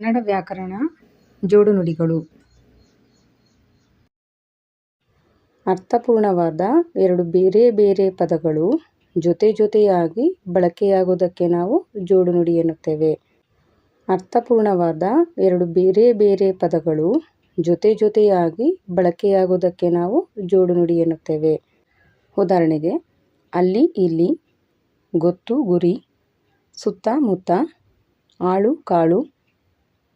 ಕನ್ನಡ ವ್ಯಾಕರಣ ಜೋಡುನುಡಿಗಳು. ಅರ್ಥಪೂರ್ಣವಾದ ಎರಡು ಬೇರೆ ಬೇರೆ ಪದಗಳು ಜೊತೆ ಜೊತೆಯಾಗಿ ಬಳಕೆಯಾಗುವುದಕ್ಕೆ ನಾವು ಜೋಡುನುಡಿ ಎನ್ನುತ್ತೇವೆ. ಅರ್ಥಪೂರ್ಣವಾದ ಎರಡು ಬೇರೆ ಬೇರೆ ಪದಗಳು ಜೊತೆ ಜೊತೆಯಾಗಿ ಬಳಕೆಯಾಗುವುದಕ್ಕೆ ನಾವು ಜೋಡುನುಡಿ ಎನ್ನುತ್ತೇವೆ. ಉದಾಹರಣೆಗೆ, ಅಲ್ಲಿ ಇಲ್ಲಿ, ಗೊತ್ತು ಗುರಿ, ಸುತ್ತ ಮುತ್ತ, ಆಳು ಕಾಳು,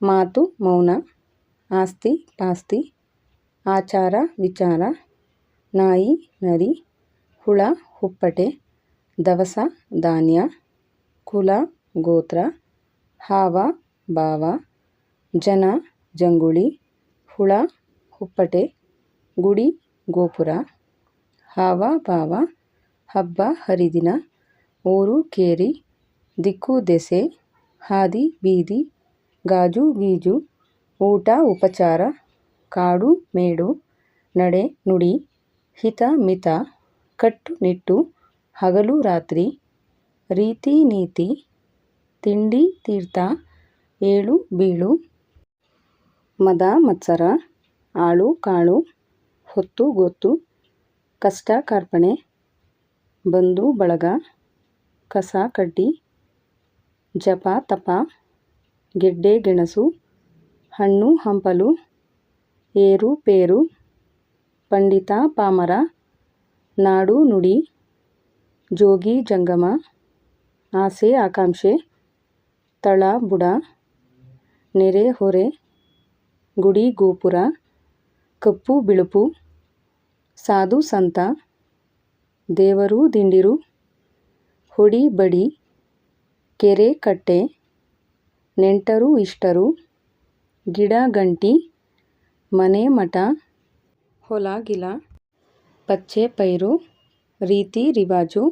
ಮಾತು ಮೌನ, ಆಸ್ತಿ ಪಾಸ್ತಿ, ಆಚಾರ ವಿಚಾರ, ನಾಯಿ ನರಿ, ಹುಳ ಹುಪ್ಪಟೆ, ದವಸ ಧಾನ್ಯ, ಕುಲ ಗೋತ್ರ, ಹಾವ ಭಾವ, ಜನ ಜಂಗುಳಿ, ಹುಳ ಹುಪ್ಪಟೆ, ಗುಡಿ ಗೋಪುರ, ಹಾವ ಭಾವ, ಹಬ್ಬ ಹರಿದಿನ, ಊರು ಕೇರಿ, ದಿಕ್ಕು ದೆಸೆ, ಹಾದಿ ಬೀದಿ, ಗಾಜು ಗೀಜು, ಊಟ ಉಪಚಾರ, ಕಾಡು ಮೇಡು, ನಡೆ ನುಡಿ, ಹಿತ ಮಿತ, ಕಟ್ಟು ನಿಟ್ಟು, ಹಗಲು ರಾತ್ರಿ, ರೀತಿ ನೀತಿ, ತಿಂಡಿ ತೀರ್ಥ, ಏಳು ಬೀಳು, ಮದ ಮತ್ಸರ, ಆಳು ಕಾಳು, ಹೊತ್ತು ಗೊತ್ತು, ಕಷ್ಟ ಕಾರ್ಪಣೆ, ಬಂಧು ಬಳಗ, ಕಸ ಕಡ್ಡಿ, ಜಪ ತಪ, ಗೆಡ್ಡೆ ಗೆಣಸು, ಹಣ್ಣು ಹಂಪಲು, ಏರು ಪೇರು, ಪಂಡಿತ ಪಾಮರ, ನಾಡು ನುಡಿ, ಜೋಗಿ ಜಂಗಮ, ಆಸೆ ಆಕಾಂಕ್ಷೆ, ತಳ ಬುಡ, ನೆರೆ ಹೊರೆ, ಗುಡಿ ಗೋಪುರ, ಕಪ್ಪು ಬಿಳುಪು, ಸಾಧು ಸಂತ, ದೇವರು ದಿಂಡಿರು, ಹೊಡಿ ಬಡಿ, ಕೆರೆ ಕಟ್ಟೆ, ನೆಂಟರು ಇಷ್ಟರು, ಗಿಡ ಗಂಟಿ, ಮನೆ ಮಠ, ಹೊಲ ಗಿಲ, ಪಚ್ಚೆ ಪೈರು, ರೀತಿ ರಿವಾಜು,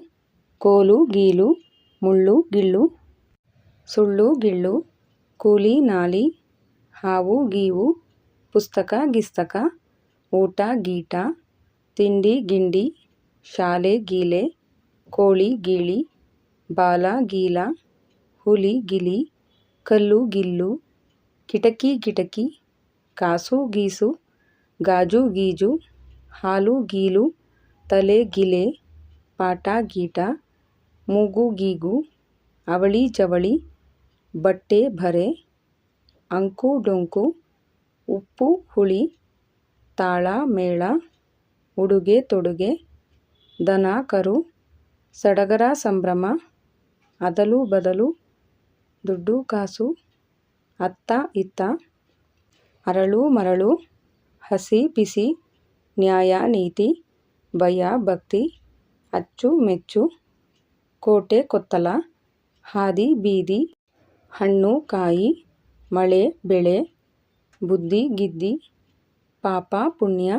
ಕೋಲು ಗೀಲು, ಮುಳ್ಳು ಗಿಳ್ಳು, ಸುಳ್ಳು ಗಿಳ್ಳು, ಕೂಲಿ ನಾಲಿ, ಹಾವು ಗೀವು, ಪುಸ್ತಕ ಗಿಸ್ತಕ, ಊಟ ಗೀಟ, ತಿಂಡಿ ಗಿಂಡಿ, ಶಾಲೆ ಗೀಲೆ, ಕೋಳಿ ಗೀಳಿ, ಬಾಲ ಗೀಲ, ಹುಲಿ ಗಿಲಿ, ಕಲ್ಲು ಗಿಲ್ಲು, ಕಿಟಕಿ ಗಿಟಕಿ, ಕಾಸು ಗೀಸು, ಗಾಜು ಗೀಜು, ಹಾಲು ಗೀಲು, ತಲೆ ಗಿಲೆ, ಪಾಟ ಗೀಟ, ಮೂಗು ಗೀಗು, ಅವಳಿ ಜವಳಿ, ಬಟ್ಟೆ ಬರೆ, ಅಂಕು ಡೊಂಕು, ಉಪ್ಪು ಹುಳಿ, ತಾಳ ಮೇಳ, ಉಡುಗೆ ತೊಡುಗೆ, ದನ ಕರು, ಸಡಗರ ಸಂಭ್ರಮ, ಅದಲು ಬದಲು, ದುಡ್ಡು ಕಾಸು, ಅತ್ತ ಇತ್ತ, ಅರಳು ಮರಳು, ಹಸಿ ಬಿಸಿ, ನ್ಯಾಯ ನೀತಿ, ಭಯ ಭಕ್ತಿ, ಅಚ್ಚು ಮೆಚ್ಚು, ಕೋಟೆ ಕೊತ್ತಲ, ಹಾದಿ ಬೀದಿ, ಹಣ್ಣು ಕಾಯಿ, ಮಳೆ ಬೆಳೆ, ಬುದ್ಧಿ ಗಿದ್ದಿ, ಪಾಪ ಪುಣ್ಯ,